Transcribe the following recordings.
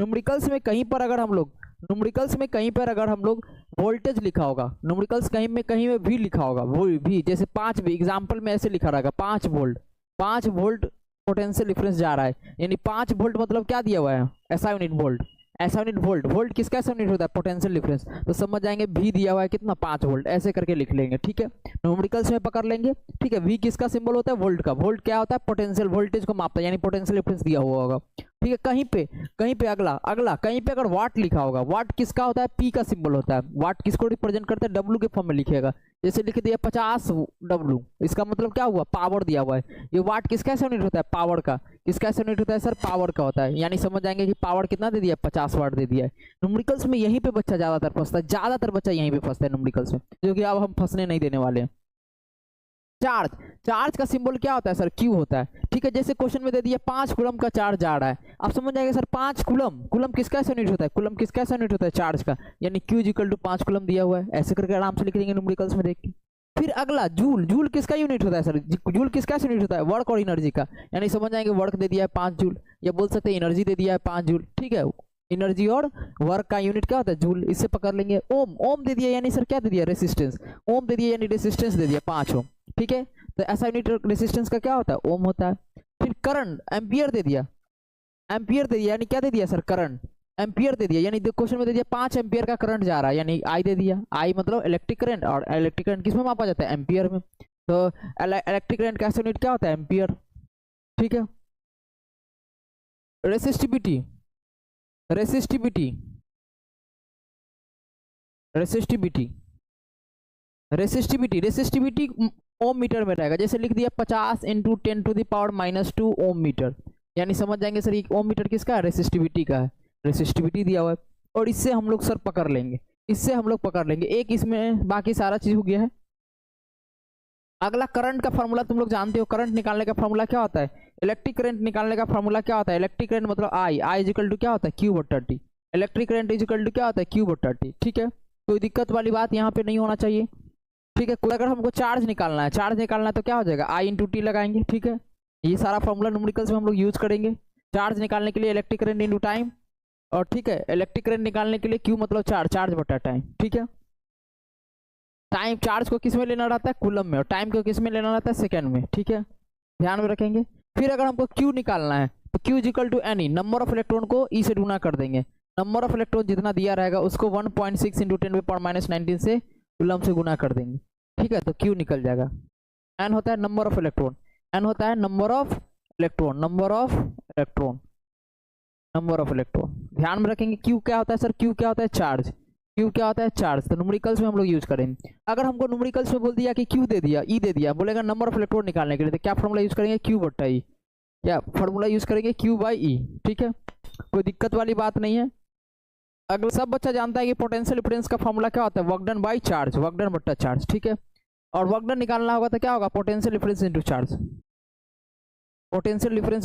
Numericals में कहीं पर अगर हम लोग वोल्टेज लिखा होगा, न्यूमेरिकल्स कहीं में भी लिखा होगा, वो भी जैसे 5 भी एग्जांपल में ऐसे लिखा रहेगा 5 वोल्ट पोटेंशियल डिफरेंस जा रहा है, यानी 5 वोल्ट मतलब क्या दिया हुआ है, ऐसा यूनिट वोल्ट। वोल्ट किसका ऐसा यूनिट होता है, पोटेंशियल डिफरेंस। तो समझ जाएंगे भी दिया हुआ है कितना 5 वोल्ट, ऐसे करके लिख लेंगे। ठीक है, न्यूमेरिकल्स में पकड़ लेंगे। ठीक है, वी किसका सिंबल होता है, वोल्ट का। वोल्ट क्या होता है, पोटेंशियल वोल्टेज को मापता है, यानी पोटेंशियल डिफरेंस दिया हुआ होगा। ठीक है, कहीं पे अगला कहीं पे अगर वाट लिखा होगा, वाट किसका होता है, पी का सिंबल होता है। वाट किसको रिप्रेजेंट करता है, डब्ल्यू के फॉर्म में लिखेगा। जैसे लिख दिया 50 डब्ल्यू, इसका मतलब क्या हुआ, पावर दिया हुआ है। ये वाट किसका ऐसा यूनिट होता है, पावर का। किसका ऐसा यूनिट होता है सर, पावर का होता है। यानी समझ जाएंगे कि पावर कितना दे दिया, 50 वाट दे दिया है। न्यूमेरिकल्स में यहीं पे बच्चा ज्यादातर फंसता है, ज्यादातर बच्चा यहीं पे फंसता है न्यूमेरिकल्स में, जो कि अब हम फंसने नहीं देने वाले हैं। चार्ज का सिंबल क्या होता है सर, क्यू होता है। ठीक है, जैसे क्वेश्चन में दे दिया 5 कूलम का चार्ज जा रहा है, आप समझ जाएंगे सर 5 कूलम किसका ऐसा यूनिट होता है, कूलम किसका ऐसा यूनिट होता है, चार्ज का। यानी Q इक्वल टू 5 कूलम दिया हुआ है, ऐसे करके आराम से लिख देंगे न्यूमेरिकल्स में देख के। फिर अगला जूल किसका यूनिट होता है सर, जूल किसका यूनिट होता है, वर्क और एनर्जी का। यानी समझ जाएंगे वर्क दे दिया है 5 जूल, या बोल सकते हैं एनर्जी दे दिया है 5 जूल। ठीक है, एनर्जी और वर्क का यूनिट क्या होता है, जूल। इससे पकड़ लेंगे। ओम दे दिया, यानी सर क्या दे दिया, रेसिस्टेंस। ओम दे दिया यानी रेसिस्टेंस दे दिया 5 ओम। ठीक है, तो ऐसा यूनिट रेसिस्टेंस का क्या होता है, ओम होता है। फिर करंट, एम्पियर दे दिया यानी क्या दे दिया सर, करंट। एम्पियर दे दिया यानी क्वेश्चन में दे दिया 5 एम्पियर का करंट जा रहा है, यानी आई दे दिया। आई मतलब इलेक्ट्रिक करंट, और इलेक्ट्रिक करंट किस में मापा जाता है, एम्पियर में। तो इलेक्ट्रिक करंट का यूनिट क्या होता है, एम्पियर। ठीक है, रेसिस्टिविटी ओम मीटर में रहेगा। जैसे लिख दिया 50 इंटू 10⁻⁻² ओम मीटर, यानी समझ जाएंगे सर ये ओम मीटर किसका है, रेसिस्टिविटी का है। रेसिस्टिविटी दिया हुआ है, और इससे हम लोग सर पकड़ लेंगे, एक इसमें बाकी सारा चीज हो गया है। अगला करंट का फॉर्मूला तुम लोग जानते हो, करंट निकालने का फॉर्मूला क्या होता है, इलेक्ट्रिक करंट निकालने का फॉर्मूला क्या होता है, इलेक्ट्रिक करंट मतलब आई इक्वल टू क्या होता है, Q/T। Electric current equal to क्या होता है, Q/T। ठीक है, कोई दिक्कत वाली बात यहाँ पे नहीं होना चाहिए। ठीक है, अगर हमको चार्ज निकालना है तो क्या हो जाएगा, I/T लगाएंगे। ठीक है, ये सारा फॉर्मूला न्यूमेरिकल्स में हम लोग यूज करेंगे। चार्ज निकालने के लिए इलेक्ट्रिक करंट इंटू टाइम, और ठीक है इलेक्ट्रिक करंट निकालने के लिए Q मतलब चार्ज बटा टाइम। ठीक है, टाइम चार्ज को किस में लेना रहता है, कूलम में, और टाइम को किस में लेना रहता है, सेकंड में। ठीक है, ध्यान में रखेंगे। फिर अगर हमको Q निकालना है तो Q equal to any, number of electron को E से गुना कर देंगे। नंबर ऑफ इलेक्ट्रॉन जितना दिया रहेगा उसको 1.6 इंटू 10⁻⁻19 से कूलम से गुना कर देंगे। ठीक है, तो Q निकल जाएगा। N होता है number of electron, number of electron. ध्यान में रखेंगे। Q क्या होता है सर, Q क्या होता है, चार्ज। तो न्यूमेरिकल्स में हम लोग यूज करेंगे। अगर हमको न्यूमेरिकल्स में बोल दिया कि Q दे दिया, E दे दिया, बोलेगा नंबर ऑफ इलेक्ट्रॉन निकालने के लिए, तो क्या फॉर्मूला यूज करेंगे, Q/E। क्या फॉर्मूला यूज करेंगे, Q/E। ठीक है, कोई दिक्कत वाली बात नहीं है। अगर सब बच्चा जानता है कि पोटेंशियल डिफरेंस का फॉर्मूला क्या होता है, work done by charge, work done बट्टा चार्ज। ठीक है, और वर्क डन निकालना होगा तो क्या होगा, पोटेंशियल डिफरेंस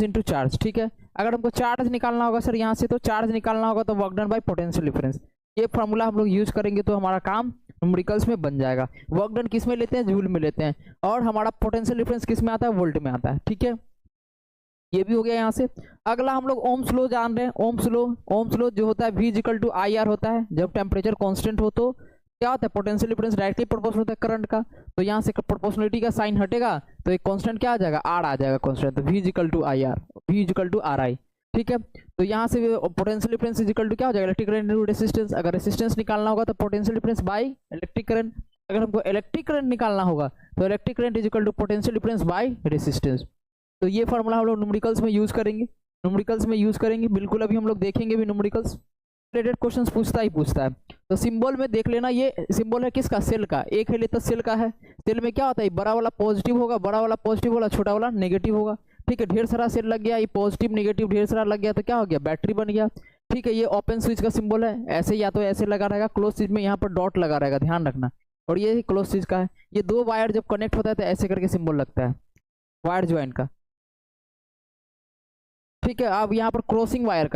इनटू चार्ज। ठीक है, अगर हमको चार्ज निकालना होगा सर यहाँ से, तो चार्ज निकालना होगा तो work done by potential difference. ये फॉर्मूला हम लोग यूज करेंगे तो हमारा काम न्यूमेरिकल्स में बन जाएगा। वर्क डन किस में लेते हैं, जूल में लेते हैं, और हमारा पोटेंशियल डिफरेंस किस में आता है, वोल्ट में आता है। ठीक है, ये भी हो गया यहाँ से। अगला हम लोग ओम्स लॉ जान रहे हैं। ओम्स लॉ जो होता है V इक्वल टू IR होता है। जब टेम्परेचर कांस्टेंट हो तो क्या होता है, पोटेंशियल डिफरेंस डायरेक्टली प्रोपोर्शनल होता है करंट का। तो यहाँ से प्रोपोर्शनलिटी का साइन हटेगा तो एक कांस्टेंट क्या आ जाएगा, R आ जाएगा कांस्टेंट। तो V इक्वल टू RI। ठीक है, तो यहाँ से पोटेंशियल डिफरेंस इक्वल टू क्या हो जाएगा, इलेक्ट्रिक करंट इनटू रेजिस्टेंस। अगर रेजिस्टेंस निकालना होगा तो potential difference by electric current. अगर हमको इलेक्ट्रिक करंट निकालना होगा तो electric current is equal to potential difference by resistance. तो ये फॉर्मूला हम लोग न्यूमेरिकल्स में यूज करेंगे, बिल्कुल। अभी हम लोग देखेंगे भी न्यूमेरिकल्स रिलेटेड क्वेश्चंस पूछता है। तो सिंबल में देख लेना, ये सिंबल है किसका, सेल का। एक है तो सेल का है। सेल में क्या होता है, बड़ा वाला पॉजिटिव होगा, छोटा वाला नेगेटिव होगा। ठीक है, ढेर सारा सेल लग गया, ये पॉजिटिव नेगेटिव ढेर सारा लग गया तो क्या हो गया, बैटरी बन गया। ठीक है, ये ओपन स्विच का सिंबल है, ऐसे या तो ऐसे लगा रहेगा, क्लोज स्विच में यहाँ पर डॉट लगा रहेगा, ध्यान रखना। और ये क्लोज स्विच का है। ये दो वायर जब कनेक्ट होता है तो ऐसे करके सिंबल लगता है, वायर ज्वाइन का। ठीक है, अब यहाँ पर क्रॉसिंग वायर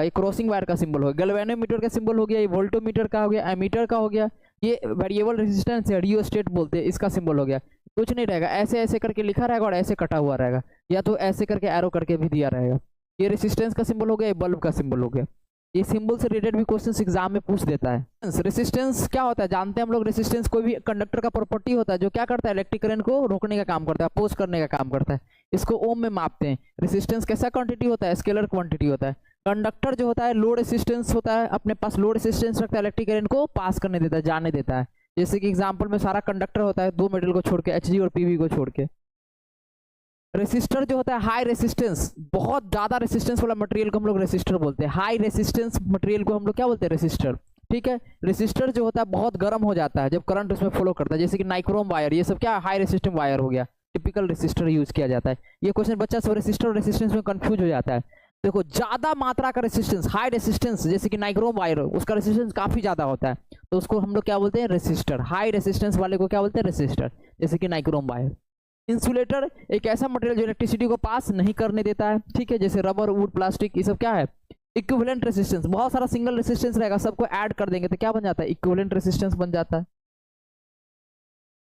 का सिंबल हो गया। गैल्वेनोमीटर का सिंबल हो गया, ये वोल्टोमीटर का हो गया, एमीटर का हो गया। ये वेरिएबल रेजिस्टेंस है, रियोस्टेट बोलते हैं, इसका सिंबल हो गया। कुछ नहीं रहेगा, ऐसे ऐसे करके लिखा रहेगा और ऐसे कटा हुआ रहेगा, या तो ऐसे करके एरो करके भी दिया रहेगा। ये रेजिस्टेंस का सिंबल हो गया, ये बल्ब का सिंबल हो गया। ये सिंबल से रिलेटेड भी क्वेश्चंस एग्जाम में पूछ देता है। रेसिस्टेंस क्या होता है जानते हैं हम लोग। रेसिस्टेंस कोई भी कंडक्टर का प्रॉपर्टी होता है जो क्या करता है, इलेक्ट्रिक करंट को रोकने का काम करता है, अपोज करने का काम करता है। इसको ओम में मापते हैं। रेसिस्टेंस कैसा क्वांटिटी होता है, स्केलर क्वांटिटी होता है। कंडक्टर जो होता है लो रेसिस्टेंस होता है, अपने पास लो रेसिस्टेंस रखता है, इलेक्ट्रिक करंट को पास करने देता है, जाने देता है। जैसे कि एग्जाम्पल में सारा कंडक्टर होता है, दो मेटल को छोड़ के, Hg और Pv को छोड़ के। रेसिस्टर जो होता है हाई रेसिस्टेंस, बहुत ज्यादा रेसिस्टेंस वाला मटेरियल को हम लोग रेसिस्टर बोलते हैं। हाई रेसिस्टेंस मटेरियल को हम लोग क्या बोलते हैं, रेसिस्टर। ठीक है। रेसिस्टर जो होता है बहुत गर्म हो जाता है जब करंट उसमें फ्लो करता है, जैसे कि नाइक्रोम वायर, ये सब क्या हाई रेसिस्टेंस वायर हो गया, टिपिकल रेसिस्टर यूज किया जाता है। ये क्वेश्चन बच्चा सब रेसिस्टर और रेसिस्टेंस में कंफ्यूज हो जाता है। देखो ज्यादा मात्रा का रेसिस्टेंस, हाई रेसिस्टेंस, जैसे कि नाइक्रोम वायर, उसका रेसिस्टेंस काफी ज्यादा होता है, तो उसको हम लोग क्या बोलते हैं, रेसिस्टर। हाई रेसिस्टेंस वाले को क्या बोलते हैं, रेसिस्टर, जैसे कि नाइक्रोम वायर। इंसुलेटर एक ऐसा मटेरियल जो इलेक्ट्रिसिटी को पास नहीं करने देता है। ठीक है। जैसे रबर, वुड, प्लास्टिक, ये सब क्या है, इक्विवेलेंट रेसिस्टेंस। बहुत सारा सिंगल रेसिस्टेंस रहेगा, सबको ऐड कर देंगे तो क्या बन जाता है, इक्विवेलेंट रेसिस्टेंस बन जाता है।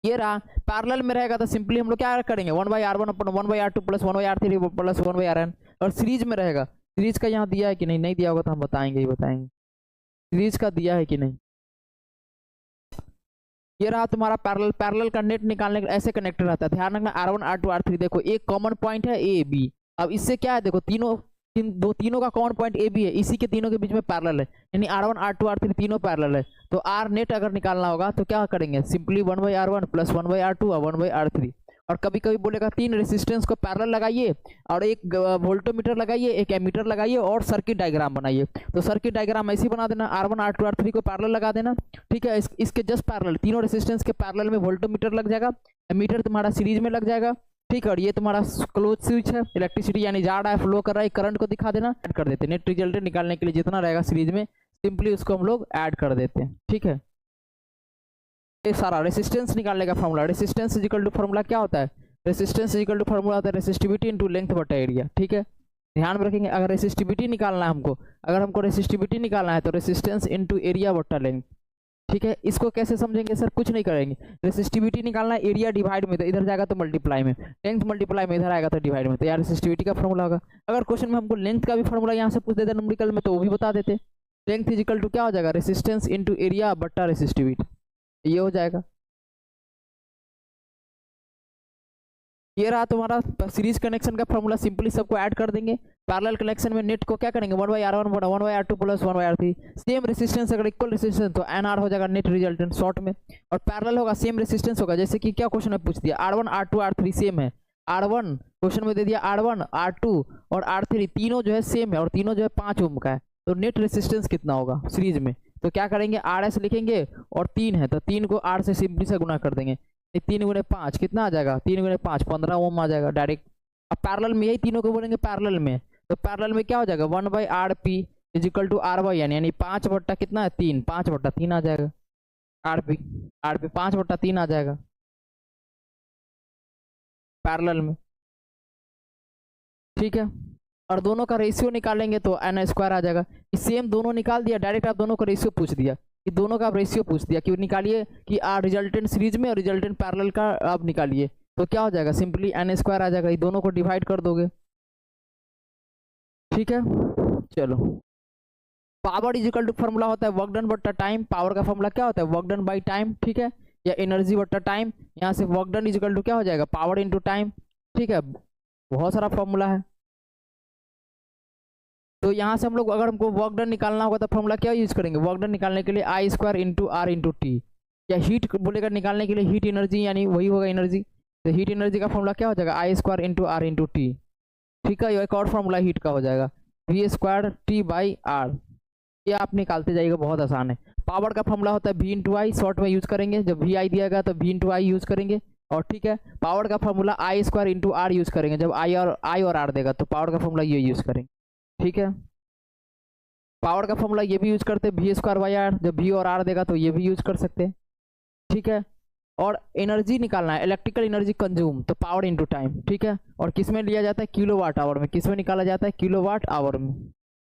ये रहा। पैरेलल में रहेगा तो सिंपली हम लोग क्या करेंगे, 1/R1 अपन 1/R2 plus 1/R3 plus 1/Rn। और सीरीज में रहेगा, सीरीज का यहाँ दिया है कि नहीं, नहीं दिया होगा तो हम बताएंगे ही बताएंगे सीरीज का दिया है कि नहीं। ये रहा तुम्हारा पैरेलल। पैरेलल का नेट निकालने का ऐसे कनेक्टर रहता है, ध्यान रखना। R1 R2 R3 देखो एक कॉमन पॉइंट है ए बी। अब इससे क्या है, देखो तीनों का कॉमन पॉइंट ए बी है, इसी के तीनों के बीच में पैरेलल है, यानी R1 R2 R3 तीनों पैरेलल है। तो आर नेट अगर निकालना होगा तो क्या करेंगे, सिंपली 1/R1 प्लस 1/R2 और 1/R3। और कभी कभी बोलेगा तीन रेसिस्टेंस को पैरेलल लगाइए और एक वोल्टोमीटर लगाइए, एक एमीटर लगाइए और सर्किट डायग्राम बनाइए। तो सर्किट डायग्राम ऐसे ही बना देना, R1 R2 R3 को पैरेलल लगा देना। ठीक है। इसके जस्ट पैरेलल, तीनों रेसिस्टेंस के पैरेलल में वोल्टोमीटर लग जाएगा, एमीटर तुम्हारा सीरीज में लग जाएगा। ठीक है। और ये तुम्हारा क्लोज स्विच है, इलेक्ट्रिसिटी यानी जा रहा है, फ्लो कर रहा है, करंट को दिखा देना, ऐड कर देते हैं। नेट रिजल्टेंट निकालने के लिए जितना रहेगा सीरीज में, सिंपली उसको हम लोग ऐड कर देते हैं। ठीक है। ये सारा रेसिस्टेंस निकालने का formula. Resistance equal to formula क्या होता है, रेसिस्टेंस इक्वल टू फॉर्मूला होता है रेसिस्टिविटी इनटू लेंथ बटा एरिया। ठीक है। ध्यान में रखेंगे, अगर रेसिस्टिविटी निकालना है हमको, रेसिस्टिविटी निकालना है तो रेसिस्टेंस इनटू एरिया बटा लेंथ। ठीक है। इसको कैसे समझेंगे सर, कुछ नहीं करेंगे, रेसिस्टिविटी निकालना है, एरिया डिवाइड में, तो इधर जाएगा तो मल्टीप्लाई में, लेंथ मल्टीप्लाई में इधर आएगा तो डिवाइड में, तो यार रेसिस्टिविटी का फॉर्मूला होगा। अगर क्वेश्चन में हमको लेंथ का भी फॉर्मूला यहाँ से पूछ देते न्यूमेरिकल में तो वो भी बता देते। लेंथ इज इक्वल टू क्या हो जाएगा, रेसिस्टेंस इनटू एरिया बटा रेसिस्टिविटी, ये हो जाएगा। ये रहा तुम्हारा सीरीज कनेक्शन का फॉर्मूला, सिंपली सबको ऐड कर देंगे। पैरेलल कनेक्शन में नेट को क्या करेंगे, 1/R1 बटा 1/R2 plus 1/R3। Same resistance अगर इक्वल रेसिस्टेंस तो NR हो जाएगा नेट रिजल्टेंट शॉर्ट में। और पैरेलल होगा सेम रेसिस्टेंस होगा, जैसे कि क्या क्वेश्चन में पूछ दिया, R1 R2 R3 सेम है। R1 क्वेश्चन में दे दिया, R1 R2 और R3 तीनों जो है सेम है और तीनों जो है 5 ओम का है, तो नेट रेसिस्टेंस कितना होगा सीरीज में, तो क्या करेंगे RS लिखेंगे और 3 है तो 3 को R से सिंपली से गुना कर देंगे। 3 गुणे 5 कितना आ जाएगा, 3 गुणे 5 15 ओम आ जाएगा डायरेक्ट। अब पैरेलल में यही तीनों को बोलेंगे पैरेलल में, तो पैरेलल में क्या हो जाएगा, 1/RP is equal to R/N, यानी 5 बट्टा कितना है 3, 5 बट्टा 3 आ जाएगा। RP 5 बट्टा 3 आ जाएगा पैरेलल में। ठीक है। और दोनों का रेशियो निकालेंगे तो n² आ जाएगा। सेम दोनों निकाल दिया डायरेक्ट, आप दोनों का रेशियो पूछ दिया कि दोनों का आप रेशियो पूछ दिया कि निकालिए कि रिजल्टेंट सीरीज में और रिजल्टेंट पैरेलल का आप निकालिए, तो क्या हो जाएगा, सिंपली n² आ जाएगा। ये दोनों को डिवाइड कर दोगे। ठीक है। चलो, power is equal to formula होता है वर्क डन बट्टा टाइम। पावर का फॉर्मूला क्या होता है, वर्क डन बाई टाइम। ठीक है। या एनर्जी बट्टा टाइम, यहाँ से work done is equal to क्या हो जाएगा, पावर इंटू टाइम। ठीक है। बहुत सारा फॉर्मूला है, तो यहाँ से हम लोग अगर हमको वर्क डन निकालना होगा तो फॉर्मूला क्या यूज करेंगे, वर्क डन निकालने के लिए I² into R into T. या हीट बोलेगा निकालने के लिए हीट एनर्जी, यानी वही होगा एनर्जी, तो हीट एनर्जी का फॉर्मूला क्या हो जाएगा, I² into R into T. ठीक है। एक और फॉर्मूला हीट का हो जाएगा V² T/R। ये आप निकालते जाइएगा, बहुत आसान है। पावर का फॉर्मूला होता है V इंटू आई, शॉर्ट में यूज करेंगे, जब VI दिया गया तो V इंटू आई यूज करेंगे। और ठीक है, पावर का formula I² into R use करेंगे, जब I और R देगा तो पावर का फॉर्मूला ये यूज करेंगे। ठीक है। पावर का फॉर्मूला ये भी यूज करते हैं V²/R, जब V और R देगा तो ये भी यूज कर सकते हैं। ठीक है। और एनर्जी निकालना है, इलेक्ट्रिकल एनर्जी कंज्यूम, तो पावर इंटू टाइम। ठीक है। और किस में लिया जाता है, किलोवाट आवर में। किस में निकाला जाता है, किलोवाट आवर में।